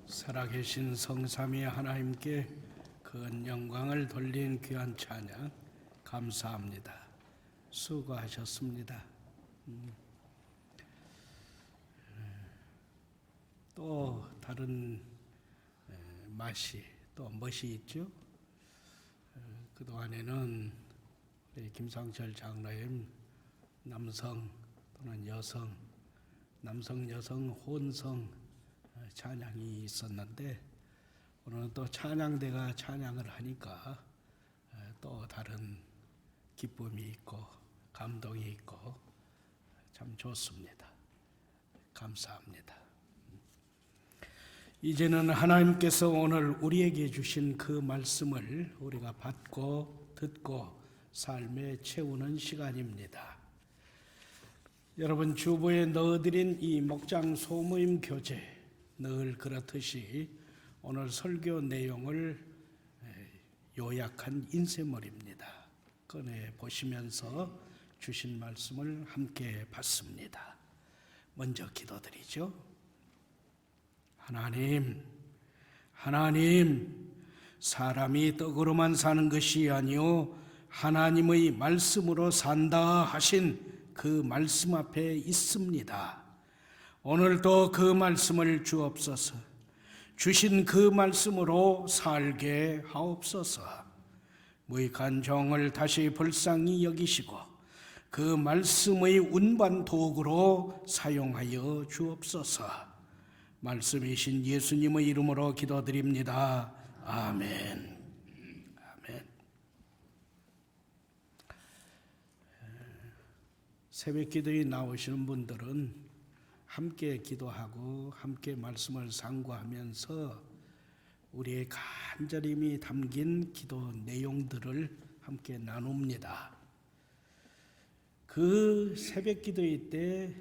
살아계신 성삼위 하나님께 큰 영광을 돌린 귀한 찬양 감사합니다. 수고하셨습니다. 또 다른 맛이 또 멋이 있죠. 그동안에는 우리 김상철 장로님 남성 또는 여성, 남성 여성 혼성 찬양이 있었는데 오늘은 또 찬양대가 찬양을 하니까 또 다른 기쁨이 있고 감동이 있고 참 좋습니다. 감사합니다. 이제는 하나님께서 오늘 우리에게 주신 그 말씀을 우리가 받고 듣고 삶에 채우는 시간입니다. 여러분 주보에 넣어드린 이 목장 소모임 교재 늘 그렇듯이 오늘 설교 내용을 요약한 인쇄물입니다. 꺼내 보시면서 주신 말씀을 함께 받습니다. 먼저 기도드리죠. 하나님, 사람이 떡으로만 사는 것이 아니요 하나님의 말씀으로 산다 하신 그 말씀 앞에 있습니다. 오늘도 그 말씀을 주옵소서. 주신 그 말씀으로 살게 하옵소서. 무익한 종을 다시 불쌍히 여기시고 그 말씀의 운반 도구로 사용하여 주옵소서. 말씀이신 예수님의 이름으로 기도드립니다. 아멘. 아멘. 새벽 기도에 나오시는 분들은 함께 기도하고 함께 말씀을 상고하면서 우리의 간절힘이 담긴 기도 내용들을 함께 나눕니다. 그 새벽 기도회 때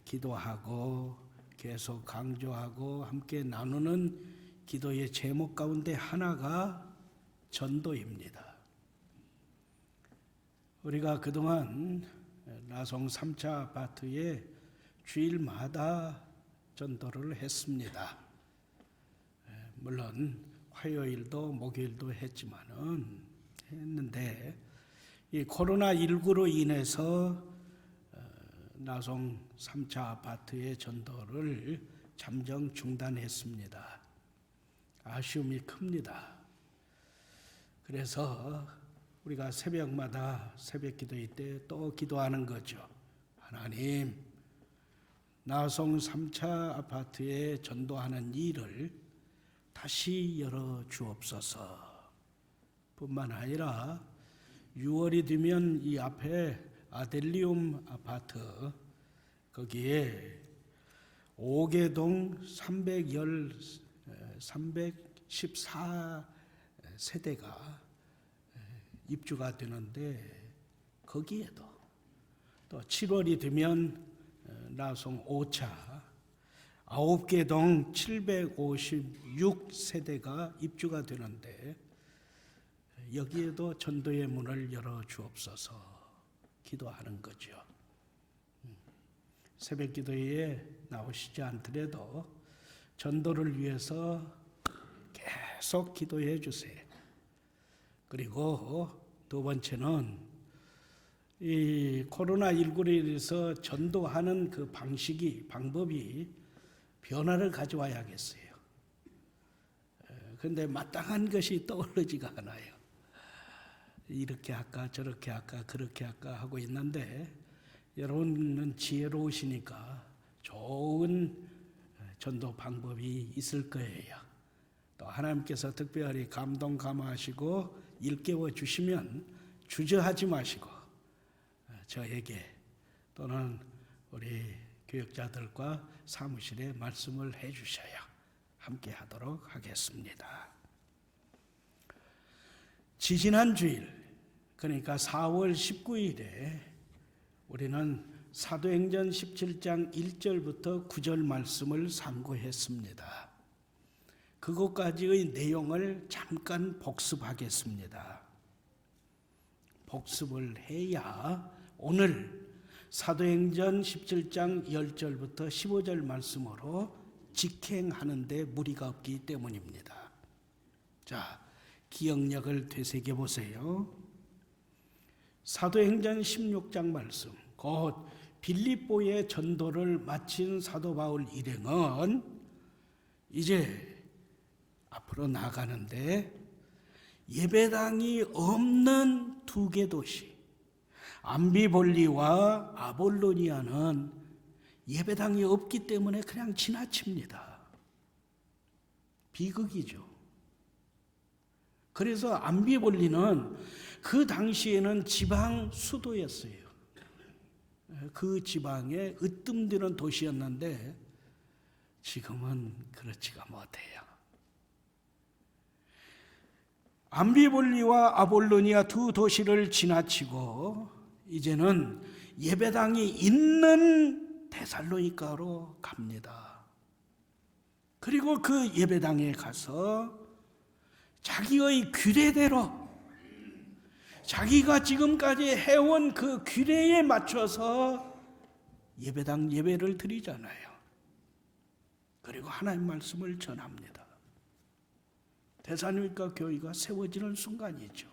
기도하고 계속 강조하고 함께 나누는 기도의 제목 가운데 하나가 전도입니다. 우리가 그동안 나송 3차 아파트에 주일마다 전도를 했습니다. 물론 화요일도 목요일도 했는데 이 코로나19로 인해서 나송 3차 아파트의 전도를 잠정 중단했습니다. 아쉬움이 큽니다. 그래서 우리가 새벽마다 새벽 기도회 때 또 기도하는 거죠. 하나님, 나송 3차 아파트에 전도하는 일을 다시 열어 주옵소서. 뿐만 아니라 6월이 되면 이 앞에 아델리움 아파트 거기에 5개동 314세대가 입주가 되는데 거기에도 또 7월이 되면 나송 5차 9개 동 756세대가 입주가 되는데 여기에도 전도의 문을 열어 주옵소서 기도하는 거죠. 새벽 기도에 나오시지 않더라도 전도를 위해서 계속 기도해 주세요. 그리고 두 번째는 이 코로나19로 인해서 전도하는 그 방법이 변화를 가져와야겠어요. 그런데 마땅한 것이 떠오르지가 않아요. 이렇게 할까 저렇게 할까 그렇게 할까 하고 있는데 여러분은 지혜로우시니까 좋은 전도 방법이 있을 거예요. 또 하나님께서 특별히 감동 감화하시고 일깨워 주시면 주저하지 마시고 저에게 또는 우리 교역자들과 사무실에 말씀을 해주셔야 함께 하도록 하겠습니다. 지지난 주일 그러니까 4월 19일에 우리는 사도행전 17장 1절부터 9절 말씀을 상고했습니다. 그것까지의 내용을 잠깐 복습하겠습니다. 복습을 해야 오늘 사도행전 17장 10절부터 15절 말씀으로 직행하는데 무리가 없기 때문입니다. 자, 기억력을 되새겨 보세요. 사도행전 16장 말씀, 곧 빌립보의 전도를 마친 사도 바울 일행은 이제 앞으로 나가는데 예배당이 없는 두 개 도시, 암비볼리와 아볼로니아는 예배당이 없기 때문에 그냥 지나칩니다. 비극이죠. 그래서 암비볼리는 그 당시에는 지방 수도였어요. 그 지방에 으뜸되는 도시였는데 지금은 그렇지가 못해요. 암비볼리와 아볼로니아 두 도시를 지나치고 이제는 예배당이 있는 데살로니가로 갑니다. 그리고 그 예배당에 가서 자기의 규례대로 자기가 지금까지 해온 그 규례에 맞춰서 예배당 예배를 드리잖아요. 그리고 하나님 말씀을 전합니다. 데살로니가 교회가 세워지는 순간이죠.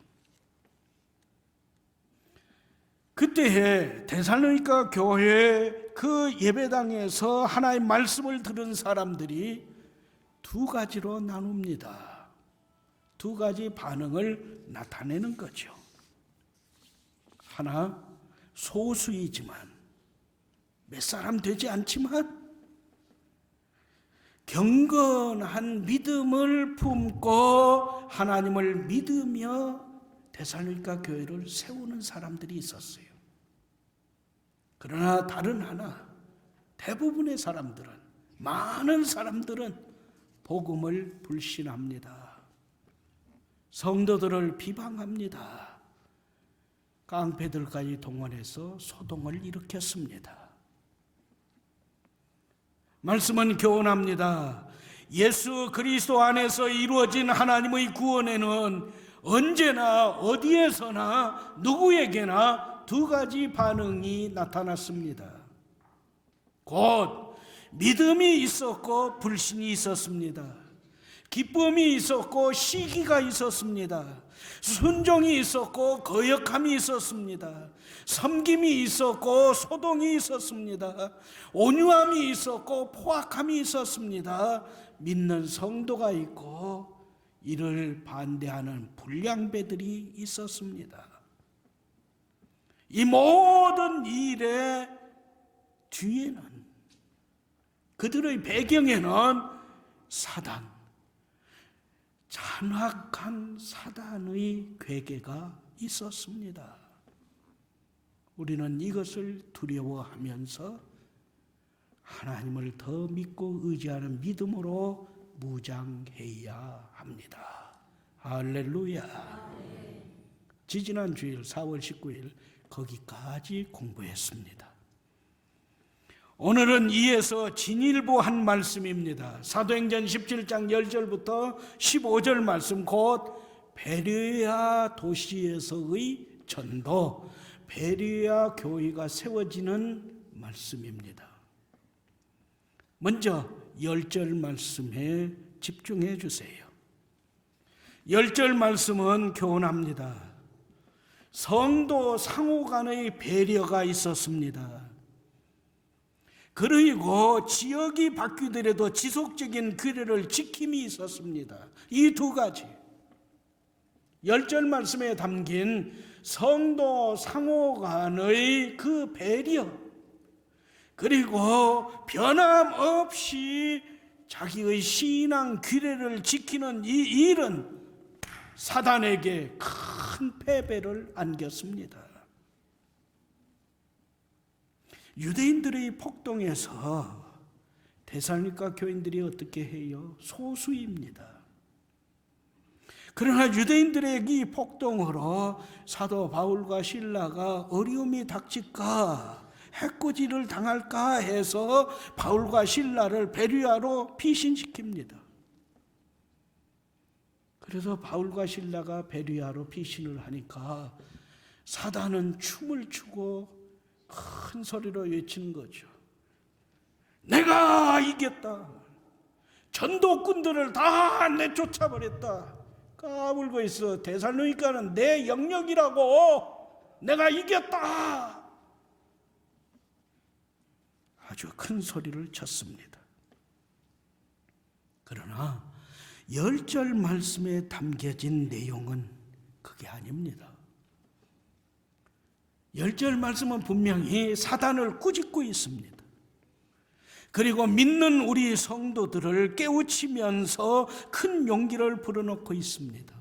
그때에 데살로니가 교회 그 예배당에서 하나님 말씀을 들은 사람들이 두 가지로 나눕니다. 두 가지 반응을 나타내는 거죠. 하나, 소수이지만 몇 사람 되지 않지만 경건한 믿음을 품고 하나님을 믿으며 데살로니가 교회를 세우는 사람들이 있었어요. 그러나 다른 하나, 대부분의 사람들은, 많은 사람들은 복음을 불신합니다. 성도들을 비방합니다. 깡패들까지 동원해서 소동을 일으켰습니다. 말씀은 교훈합니다. 예수 그리스도 안에서 이루어진 하나님의 구원에는 언제나 어디에서나 누구에게나 두 가지 반응이 나타났습니다. 곧 믿음이 있었고 불신이 있었습니다. 기쁨이 있었고 시기가 있었습니다. 순종이 있었고 거역함이 있었습니다. 섬김이 있었고 소동이 있었습니다. 온유함이 있었고 포악함이 있었습니다. 믿는 성도가 있고 이를 반대하는 불량배들이 있었습니다. 이 모든 일의 뒤에는, 그들의 배경에는 사단, 잔악한 사단의 괴계가 있었습니다. 우리는 이것을 두려워하면서 하나님을 더 믿고 의지하는 믿음으로 무장해야 합니다. 할렐루야. 지지난 주일 4월 19일 거기까지 공부했습니다. 오늘은 이에서 진일보한 말씀입니다. 사도행전 17장 10절부터 15절 말씀, 곧 베레아 도시에서의 전도, 베레아 교회가 세워지는 말씀입니다. 먼저 10절 말씀에 집중해 주세요. 10절 말씀은 교훈합니다. 성도 상호 간의 배려가 있었습니다. 그리고 지역이 바뀌더라도 지속적인 규례를 지킴이 있었습니다. 이 두 가지, 10절 말씀에 담긴 성도 상호 간의 그 배려, 그리고 변함없이 자기의 신앙 규례를 지키는 이 일은 사단에게 큰 패배를 안겼습니다. 유대인들의 폭동에서 데살로니가 교인들이 어떻게 해요? 소수입니다. 그러나 유대인들의 이 폭동으로 사도 바울과 실라가 어려움이 닥칠까, 해코지를 당할까 해서 바울과 실라를 베레아로 피신시킵니다. 그래서 바울과 실라가 베레아로 피신을 하니까 사단은 춤을 추고 큰 소리로 외치는 거죠. 내가 이겼다. 전도꾼들을 다 내쫓아버렸다. 까불고 있어. 데살로니가는 내 영역이라고. 내가 이겼다. 아주 큰 소리를 쳤습니다. 그러나 10절 말씀에 담겨진 내용은 그게 아닙니다. 10절 말씀은 분명히 사단을 꾸짖고 있습니다. 그리고 믿는 우리 성도들을 깨우치면서 큰 용기를 불어넣고 있습니다.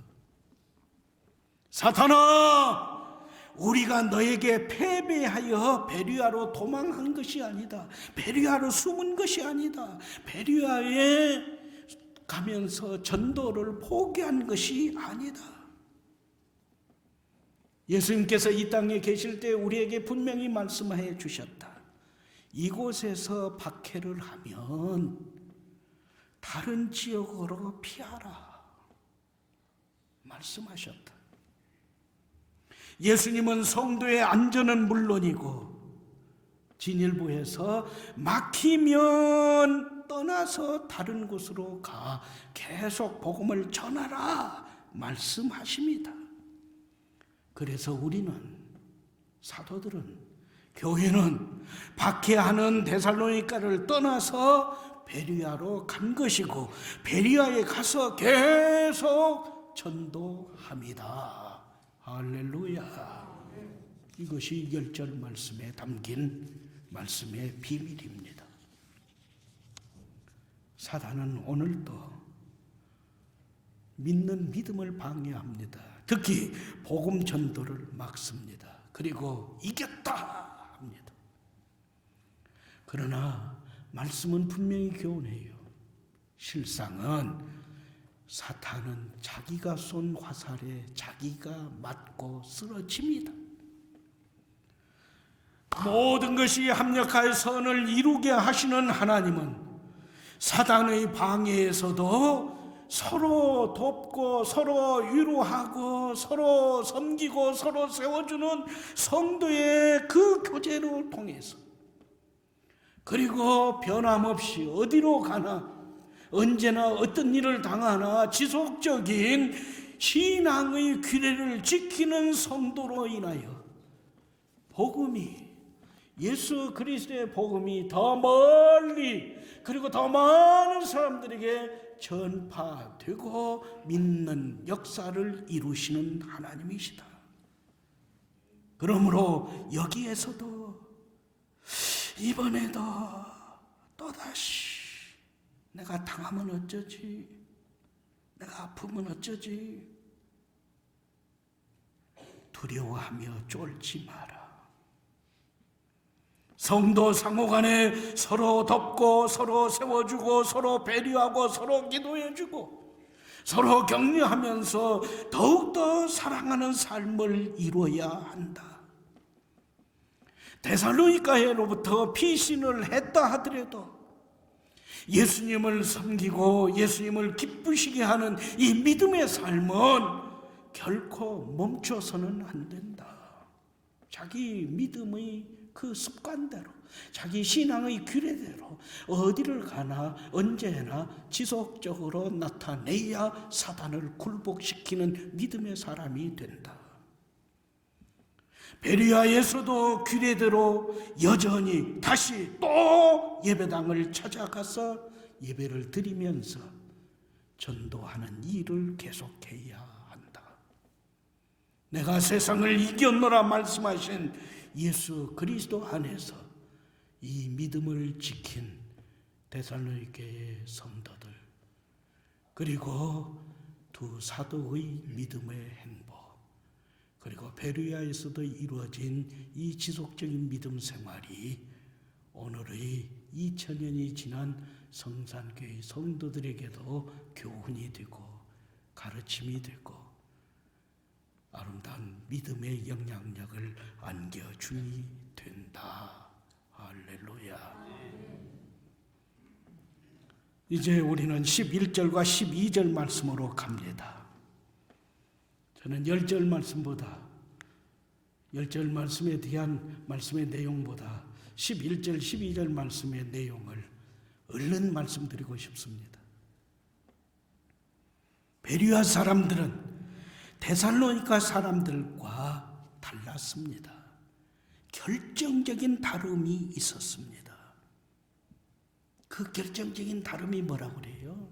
사탄아, 우리가 너에게 패배하여 베르야로 도망한 것이 아니다. 베르야로 숨은 것이 아니다. 베르야에 가면서 전도를 포기한 것이 아니다. 예수님께서 이 땅에 계실 때 우리에게 분명히 말씀해 주셨다. 이곳에서 박해를 하면 다른 지역으로 피하라 말씀하셨다. 예수님은 성도의 안전은 물론이고 진일보에서 막히면 떠나서 다른 곳으로 가 계속 복음을 전하라 말씀하십니다. 그래서 우리는, 사도들은, 교회는 박해하는 데살로니가를 떠나서 베르야로 간 것이고 베르야에 가서 계속 전도합니다. 할렐루야. 이것이 10절 말씀에 담긴 말씀의 비밀입니다. 사단은 오늘도 믿는 믿음을 방해합니다. 특히 복음 전도를 막습니다. 그리고 이겼다 합니다. 그러나 말씀은 분명히 교훈해요. 실상은 사탄은 자기가 쏜 화살에 자기가 맞고 쓰러집니다. 모든 것이 합력하여 선을 이루게 하시는 하나님은 사단의 방해에서도 서로 돕고 서로 위로하고 서로 섬기고 서로 세워주는 성도의 그 교제를 통해서, 그리고 변함없이 어디로 가나 언제나 어떤 일을 당하나 지속적인 신앙의 규례를 지키는 성도로 인하여 복음이, 예수 그리스도의 복음이 더 멀리 그리고 더 많은 사람들에게 전파되고 믿는 역사를 이루시는 하나님이시다. 그러므로 여기에서도 이번에도 또다시 내가 당하면 어쩌지? 내가 아프면 어쩌지? 두려워하며 쫄지 마라. 성도 상호간에 서로 돕고 서로 세워주고 서로 배려하고 서로 기도해주고 서로 격려하면서 더욱더 사랑하는 삶을 이루어야 한다. 데살로니가로부터 피신을 했다 하더라도 예수님을 섬기고 예수님을 기쁘시게 하는 이 믿음의 삶은 결코 멈춰서는 안 된다. 자기 믿음의 그 습관대로, 자기 신앙의 규례대로 어디를 가나 언제나 지속적으로 나타내야 사단을 굴복시키는 믿음의 사람이 된다. 베르야에서도 규례대로 여전히 다시 또 예배당을 찾아가서 예배를 드리면서 전도하는 일을 계속해야 한다. 내가 세상을 이겼노라 말씀하신 예수 그리스도 안에서 이 믿음을 지킨 데살로니가의 성도들, 그리고 두 사도의 믿음의 행보, 그리고 베르야에서도 이루어진 이 지속적인 믿음 생활이 오늘의 2000년이 지난 성산교회 성도들에게도 교훈이 되고 가르침이 되고 아름다운 믿음의 영향력을 안겨주니 된다. 할렐루야. 이제 우리는 11절과 12절 말씀으로 갑니다. 저는 10절 말씀보다 10절 말씀에 대한 말씀의 내용보다 11절, 12절 말씀의 내용을 얼른 말씀드리고 싶습니다. 베레아 사람들은 데살로니가 사람들과 달랐습니다. 결정적인 다름이 있었습니다. 그 결정적인 다름이 뭐라고 그래요?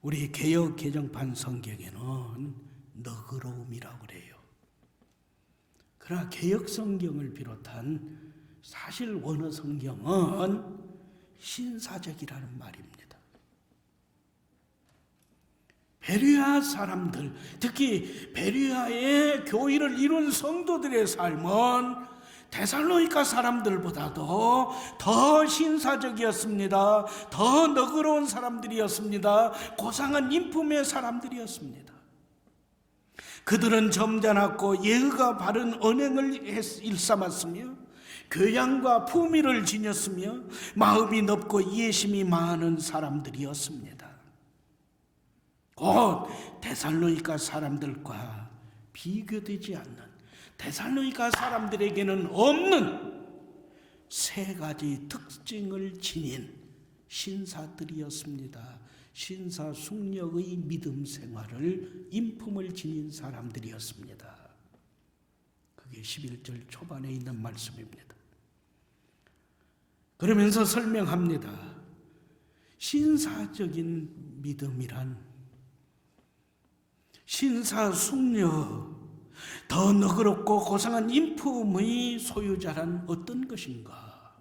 우리 개역 개정판 성경에는 너그러움이라고 그래요. 그러나 개역 성경을 비롯한 사실 원어 성경은 신사적이라는 말입니다. 베레아 사람들, 특히 베레아의 교회를 이룬 성도들의 삶은 데살로니가 사람들보다도 더 신사적이었습니다. 더 너그러운 사람들이었습니다. 고상한 인품의 사람들이었습니다. 그들은 점잖았고 예의가 바른 언행을 일삼았으며 교양과 품위를 지녔으며 마음이 넓고 이해심이 많은 사람들이었습니다. 곧 데살로니가 사람들과 비교되지 않는, 데살로니가 사람들에게는 없는 세 가지 특징을 지닌 신사들이었습니다. 신사숙녀의 믿음 생활을, 인품을 지닌 사람들이었습니다. 그게 11절 초반에 있는 말씀입니다. 그러면서 설명합니다. 신사적인 믿음이란 신사숙녀, 더 너그럽고 고상한 인품의 소유자란 어떤 것인가?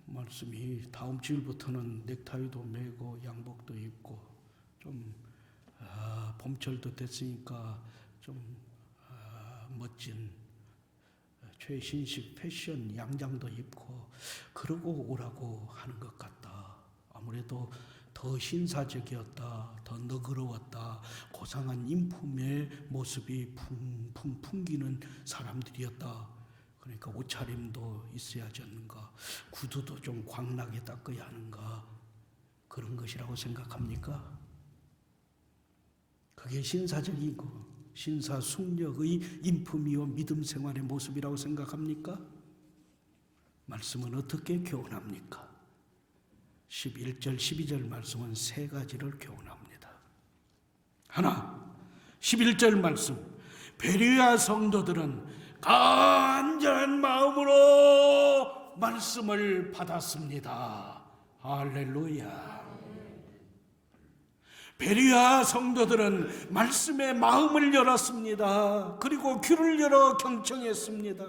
말씀이 다음 주일부터는 넥타이도 매고 양복도 입고 좀 봄철도 됐으니까 좀 멋진 최신식 패션 양장도 입고 그러고 오라고 하는 것 같다. 아무래도 더 신사적이었다, 더 너그러웠다, 고상한 인품의 모습이 풍풍 풍기는 사람들이었다. 그러니까 옷차림도 있어야지 않는가, 구두도 좀 광나게 닦아야 하는가, 그런 것이라고 생각합니까? 그게 신사적이고 신사숙녀의 인품이요 믿음 생활의 모습이라고 생각합니까? 말씀은 어떻게 교훈합니까? 11절, 12절 말씀은 세 가지를 교훈합니다. 하나, 11절 말씀, 베레아 성도들은 간절한 마음으로 말씀을 받았습니다. 할렐루야. 베레아 성도들은 말씀에 마음을 열었습니다. 그리고 귀를 열어 경청했습니다.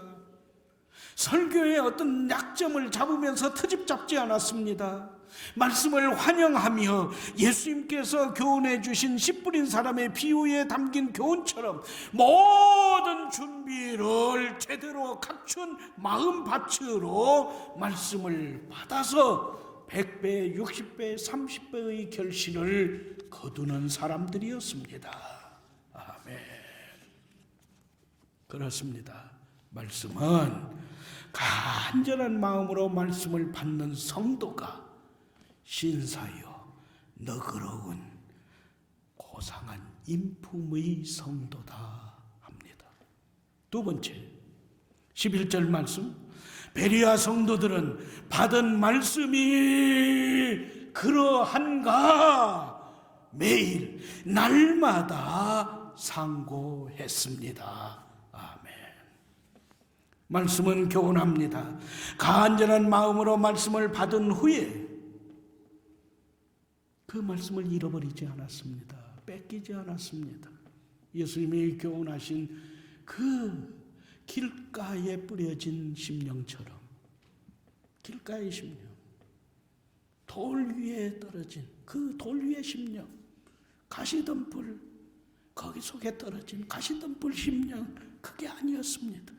설교의 어떤 약점을 잡으면서 트집 잡지 않았습니다. 말씀을 환영하며 예수님께서 교훈해 주신 씨 뿌린 사람의 비유에 담긴 교훈처럼 모든 준비를 제대로 갖춘 마음밭으로 말씀을 받아서 100배, 60배, 30배의 결실을 거두는 사람들이었습니다. 아멘. 그렇습니다. 말씀은 간절한 마음으로 말씀을 받는 성도가 신사요 너그러운 고상한 인품의 성도다 합니다. 두 번째, 11절 말씀, 베레아 성도들은 받은 말씀이 그러한가 매일 날마다 상고했습니다. 말씀은 교훈합니다. 간절한 마음으로 말씀을 받은 후에 그 말씀을 잃어버리지 않았습니다. 뺏기지 않았습니다. 예수님이 교훈하신 그 길가에 뿌려진 심령처럼, 길가의 심령, 돌 위에 떨어진 그 돌 위의 심령, 가시덤불, 거기 속에 떨어진 가시덤불 심령, 그게 아니었습니다.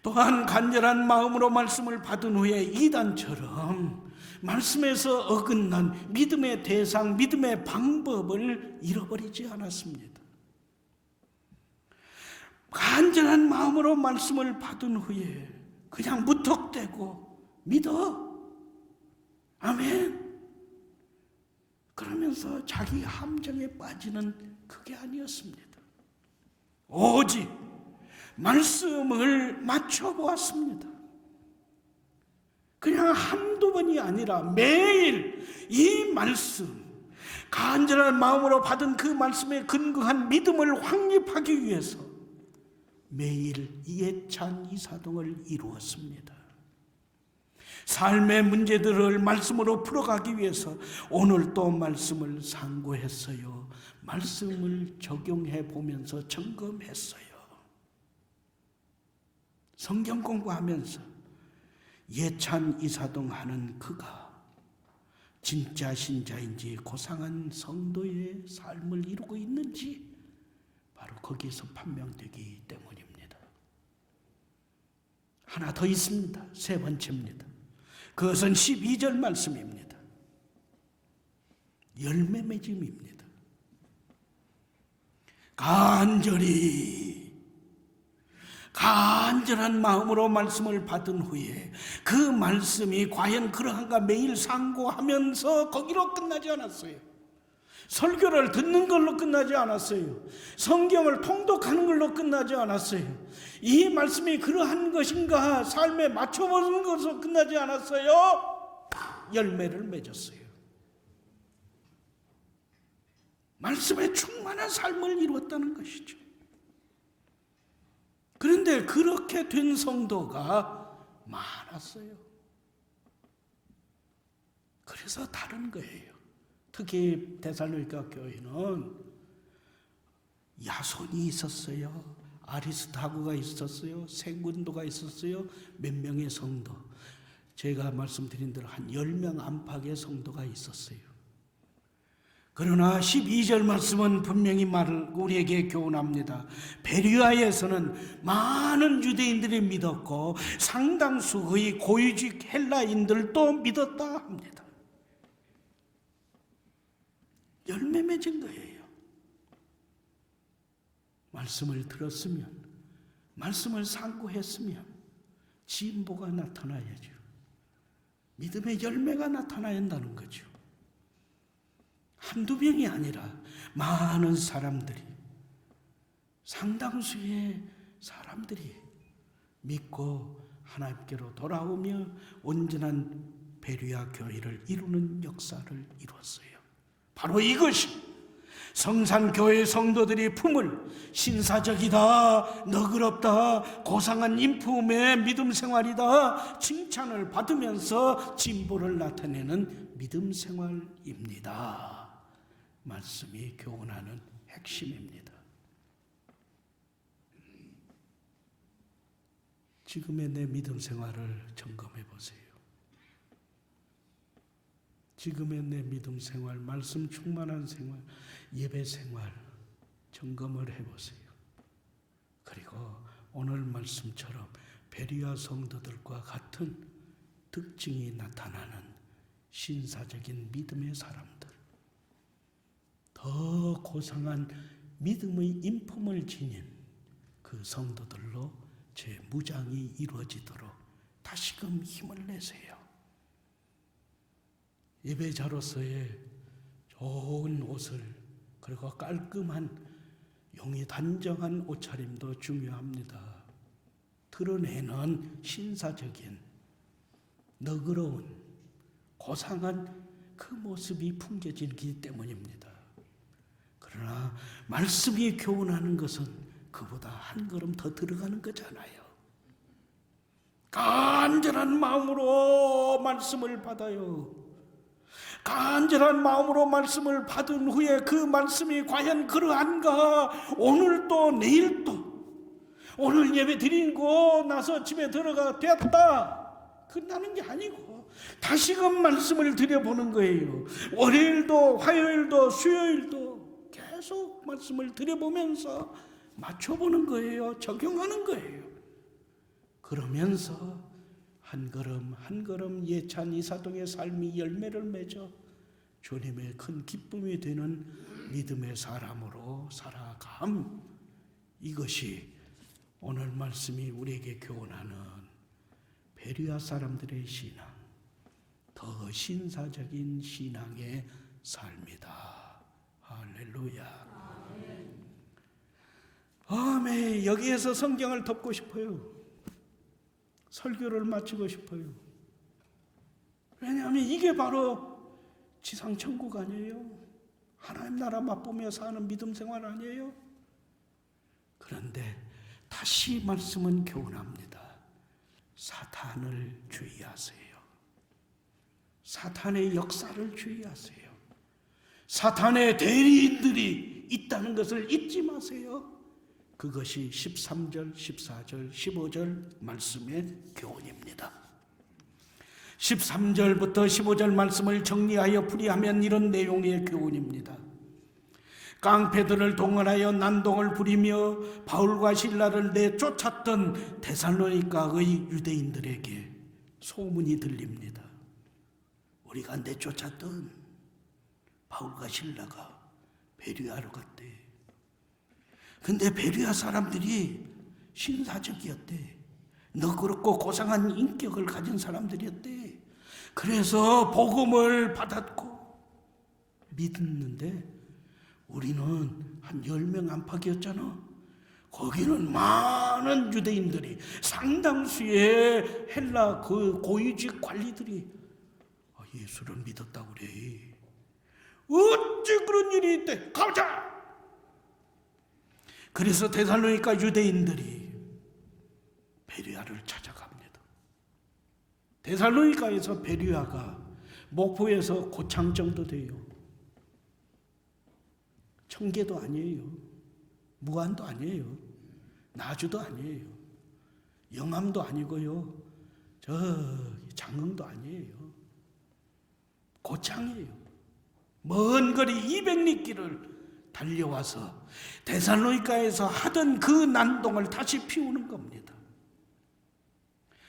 또한 간절한 마음으로 말씀을 받은 후에 이단처럼 말씀에서 어긋난 믿음의 대상, 믿음의 방법을 잃어버리지 않았습니다. 간절한 마음으로 말씀을 받은 후에 그냥 무턱대고 믿어. 아멘. 그러면서 자기 함정에 빠지는 그게 아니었습니다. 오직 말씀을 맞춰보았습니다. 그냥 한두 번이 아니라 매일 이 말씀, 간절한 마음으로 받은 그 말씀에 근거한 믿음을 확립하기 위해서 매일 이해찬 이사동을 이루었습니다. 삶의 문제들을 말씀으로 풀어가기 위해서 오늘 또 말씀을 상고했어요. 말씀을 적용해 보면서 점검했어요. 성경 공부하면서 예찬 이사동 하는 그가 진짜 신자인지 고상한 성도의 삶을 이루고 있는지 바로 거기에서 판명되기 때문입니다. 하나 더 있습니다. 세 번째입니다. 그것은 12절 말씀입니다. 열매 맺음입니다. 간절한 마음으로 말씀을 받은 후에 그 말씀이 과연 그러한가 매일 상고하면서 거기로 끝나지 않았어요. 설교를 듣는 걸로 끝나지 않았어요. 성경을 통독하는 걸로 끝나지 않았어요. 이 말씀이 그러한 것인가 삶에 맞춰보는 것으로 끝나지 않았어요. 열매를 맺었어요. 말씀에 충만한 삶을 이루었다는 것이죠. 그런데 그렇게 된 성도가 많았어요. 그래서 다른 거예요. 특히 데살로니가 교회는 야손이 있었어요. 아리스타고가 있었어요. 세군도가 있었어요. 몇 명의 성도. 제가 말씀드린 대로 한 10명 안팎의 성도가 있었어요. 그러나 12절 말씀은 분명히 우리에게 교훈합니다. 베리아에서는 많은 유대인들이 믿었고 상당수의 고유직 헬라인들도 믿었다 합니다. 열매 맺은 거예요. 말씀을 들었으면, 말씀을 상고했으면 진보가 나타나야죠. 믿음의 열매가 나타나야 한다는 거죠. 한두 명이 아니라 많은 사람들이, 상당수의 사람들이 믿고 하나님께로 돌아오며 온전한 베리아 교회를 이루는 역사를 이루었어요. 바로 이것이 성산교회 성도들이 품을 신사적이다, 너그럽다, 고상한 인품의 믿음 생활이다 칭찬을 받으면서 진보를 나타내는 믿음 생활입니다. 말씀이 교훈하는 핵심입니다. 지금의 내 믿음 생활을 점검해 보세요. 지금의 내 믿음 생활, 말씀 충만한 생활, 예배 생활 점검을 해보세요. 그리고 오늘 말씀처럼 베리아 성도들과 같은 특징이 나타나는 신사적인 믿음의 사람들, 더 고상한 믿음의 인품을 지닌 그 성도들로 제 무장이 이루어지도록 다시금 힘을 내세요. 예배자로서의 좋은 옷을, 그리고 깔끔한 용이 단정한 옷차림도 중요합니다. 드러내는 신사적인 너그러운 고상한 그 모습이 풍겨지기 때문입니다. 그러나 말씀이 교훈하는 것은 그보다 한 걸음 더 들어가는 거잖아요. 간절한 마음으로 말씀을 받아요. 간절한 마음으로 말씀을 받은 후에 그 말씀이 과연 그러한가, 오늘도 내일도, 오늘 예배 드리고 나서 집에 들어가 됐다 끝나는 게 아니고 다시금 말씀을 드려보는 거예요. 월요일도 화요일도 수요일도 계속 말씀을 드려보면서 맞춰보는 거예요. 적용하는 거예요. 그러면서 한 걸음 한 걸음 예찬 이사동의 삶이 열매를 맺어 주님의 큰 기쁨이 되는 믿음의 사람으로 살아감, 이것이 오늘 말씀이 우리에게 교훈하는 베리아 사람들의 신앙, 더 신사적인 신앙의 삶이다. 할렐루야. 아멘. 여기에서 성경을 덮고 싶어요. 설교를 마치고 싶어요. 왜냐하면 이게 바로 지상천국 아니에요? 하나님 나라 맛보며 사는 믿음 생활 아니에요? 그런데 다시 말씀은 교훈합니다. 사탄을 주의하세요. 사탄의 역사를 주의하세요. 사탄의 대리인들이 있다는 것을 잊지 마세요. 그것이 13절, 14절, 15절 말씀의 교훈입니다. 13절부터 15절 말씀을 정리하여 풀이하면 이런 내용의 교훈입니다. 깡패들을 동원하여 난동을 부리며 바울과 실라를 내쫓았던 데살로니가의 유대인들에게 소문이 들립니다. 우리가 내쫓았던 바울과 실라가 베르야로 갔대. 근데 베르야 사람들이 신사적이었대. 너그럽고 고상한 인격을 가진 사람들이었대. 그래서 복음을 받았고 믿었는데 우리는 한 10명 안팎이었잖아. 거기는 많은 유대인들이, 상당수의 헬라 그 고위직 관리들이 예수를 믿었다고 그래. 어찌 그런 일이 있대? 가보자! 그래서 데살로니가 유대인들이 베르야를 찾아갑니다. 데살로니가에서 베르야가 목포에서 고창 정도 돼요. 청계도 아니에요. 무안도 아니에요. 나주도 아니에요. 영암도 아니고요. 장흥도 아니에요. 고창이에요. 먼 거리 200리 길을 달려와서 데살로니가에서 하던 그 난동을 다시 피우는 겁니다.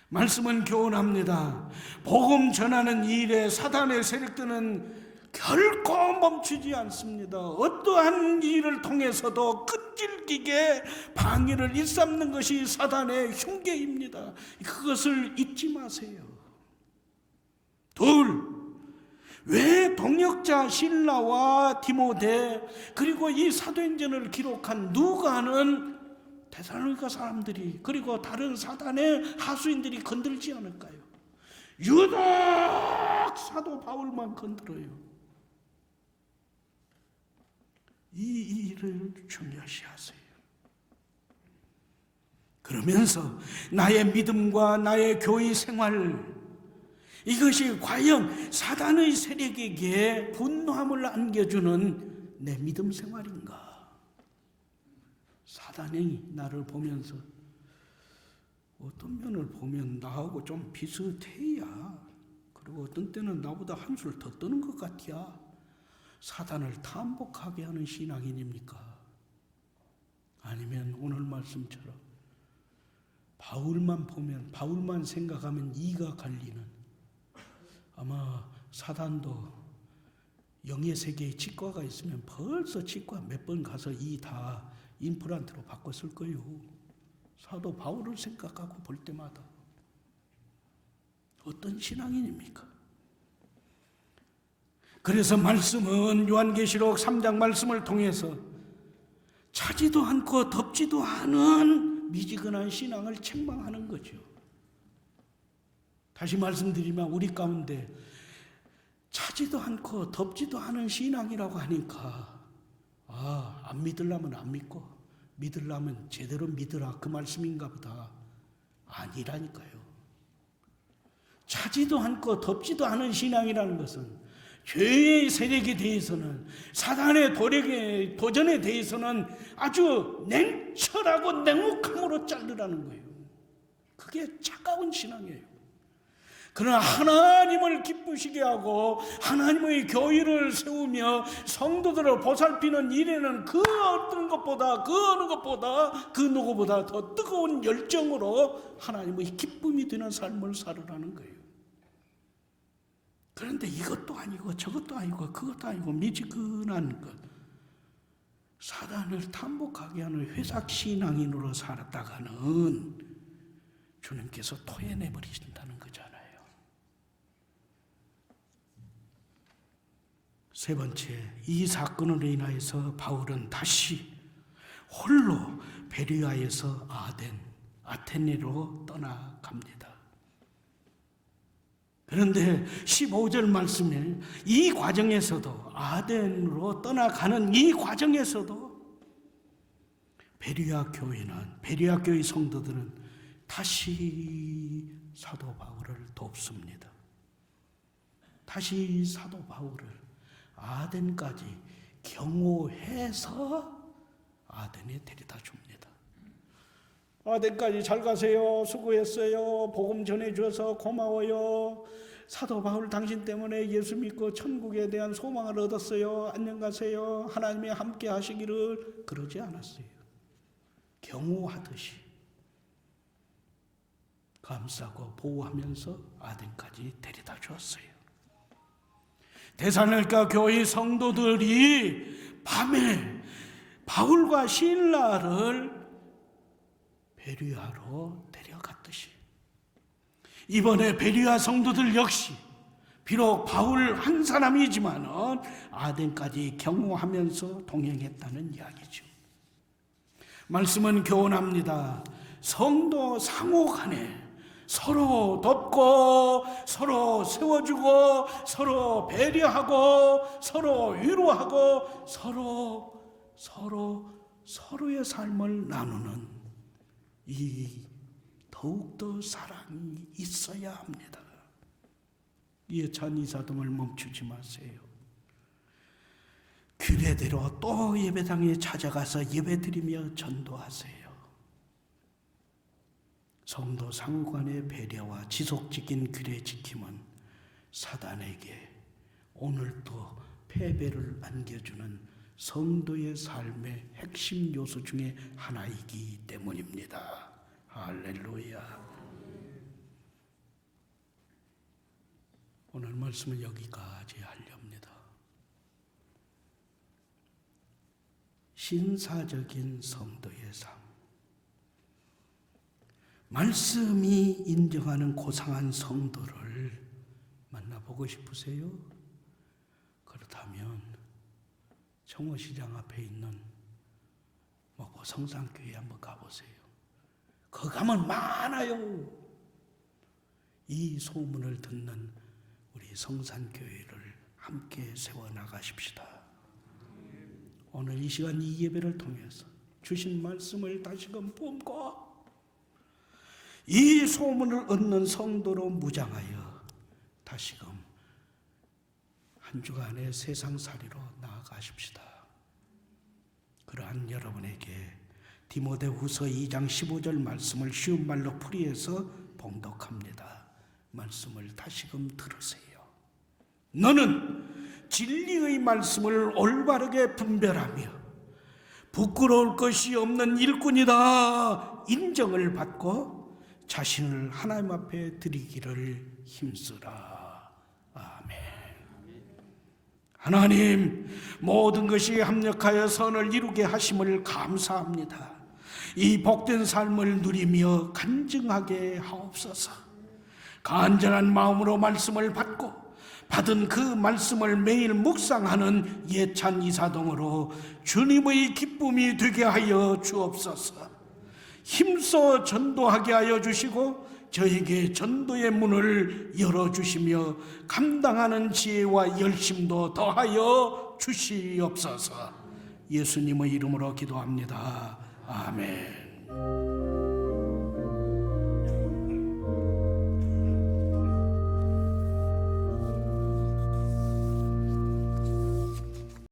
말씀은 교훈합니다. 복음 전하는 일에 사단의 세력들은 결코 멈추지 않습니다. 어떠한 일을 통해서도 끈질기게 방해를 일삼는 것이 사단의 흉계입니다. 그것을 잊지 마세요. 둘, 왜 동역자 실라와 디모데 그리고 이 사도행전을 기록한 누가는 데살로니가 사람들이 그리고 다른 사단의 하수인들이 건들지 않을까요? 유독 사도 바울만 건드려요. 이 일을 중요시 하세요. 그러면서 나의 믿음과 나의 교회 생활, 이것이 과연 사단의 세력에게 분노함을 안겨주는 내 믿음 생활인가? 사단이 나를 보면서 어떤 면을 보면 나하고 좀 비슷해야, 그리고 어떤 때는 나보다 한술 더 떠는 것 같아야 사단을 탐복하게 하는 신앙인입니까? 아니면 오늘 말씀처럼 바울만 보면, 바울만 생각하면 이가 갈리는, 아마 사단도 영의 세계에 치과가 있으면 벌써 치과 몇 번 가서 이 다 임플란트로 바꿨을 거예요. 사도 바울을 생각하고 볼 때마다 어떤 신앙인입니까? 그래서 말씀은 요한계시록 3장 말씀을 통해서 차지도 않고 덥지도 않은 미지근한 신앙을 책망하는 거죠. 다시 말씀드리면 우리 가운데 차지도 않고 덥지도 않은 신앙이라고 하니까 안 믿으려면 안 믿고 믿으려면 제대로 믿으라, 그 말씀인가 보다. 아니라니까요. 차지도 않고 덥지도 않은 신앙이라는 것은 죄의 세력에 대해서는, 사단의 도전에 대해서는 아주 냉철하고 냉혹함으로 자르라는 거예요. 그게 차가운 신앙이에요. 그러나 하나님을 기쁘시게 하고 하나님의 교회를 세우며 성도들을 보살피는 일에는 그 어떤 것보다, 그 어느 것보다, 그 누구보다 더 뜨거운 열정으로 하나님의 기쁨이 되는 삶을 살으라는 거예요. 그런데 이것도 아니고 저것도 아니고 그것도 아니고 미지근한 것, 사단을 탐복하게 하는 회색 신앙인으로 살았다가는 주님께서 토해내버리신다는 거잖아요. 세 번째, 이 사건으로 인하여서 바울은 다시 홀로 베르야에서 아테네로 떠나갑니다. 그런데 15절 말씀에 이 과정에서도, 아덴으로 떠나가는 이 과정에서도 베레아 교회 성도들은 다시 사도 바울을 돕습니다. 다시 사도 바울을 아덴까지 경호해서 아덴에 데려다 줍니다. 아덴까지 잘 가세요. 수고했어요. 복음 전해줘서 고마워요. 사도 바울 당신 때문에 예수 믿고 천국에 대한 소망을 얻었어요. 안녕 가세요. 하나님이 함께 하시기를. 그러지 않았어요. 경호하듯이 감싸고 보호하면서 아덴까지 데려다 주었어요. 데살로니가 교회 성도들이 밤에 바울과 실라를 베레아로 데려갔듯이 이번에 베레아 성도들 역시 비록 바울 한 사람이지만 아덴까지 경호하면서 동행했다는 이야기죠. 말씀은 교훈합니다. 성도 상호 간에 서로 돕고 서로 세워주고 서로 배려하고 서로 위로하고 서로의 삶을 나누는 이 더욱더 사랑이 있어야 합니다. 예찬 이사동을 멈추지 마세요. 규례대로 또 예배당에 찾아가서 예배드리며 전도하세요. 성도 상관의 배려와 지속적인 규례 지킴은 사단에게 오늘도 패배를 안겨주는 성도의 삶의 핵심 요소 중에 하나이기 때문입니다. 할렐루야. 오늘 말씀은 여기까지 하렵니다. 신사적인 성도의 삶. 말씀이 인정하는 고상한 성도를 만나보고 싶으세요? 그렇다면 청호시장 앞에 있는 성산교회 한번 가보세요. 거기 가면 많아요. 이 소문을 듣는 우리 성산교회를 함께 세워나가십시다. 오늘 이 시간 이 예배를 통해서 주신 말씀을 다시금 품고 이 소문을 얻는 성도로 무장하여 다시금 한 주간의 세상살이로 나아가십시다. 그러한 여러분에게 디모데후서 2장 15절 말씀을 쉬운 말로 풀이해서 봉독합니다. 말씀을 다시금 들으세요. 너는 진리의 말씀을 올바르게 분별하며 부끄러울 것이 없는 일꾼이다 인정을 받고 자신을 하나님 앞에 드리기를 힘쓰라. 아멘. 하나님, 모든 것이 합력하여 선을 이루게 하심을 감사합니다. 이 복된 삶을 누리며 간증하게 하옵소서. 간절한 마음으로 말씀을 받고 받은 그 말씀을 매일 묵상하는 예찬 이사동으로 주님의 기쁨이 되게 하여 주옵소서. 힘써 전도하게 하여 주시고 저에게 전도의 문을 열어주시며 감당하는 지혜와 열심도 더하여 주시옵소서. 예수님의 이름으로 기도합니다. 아멘.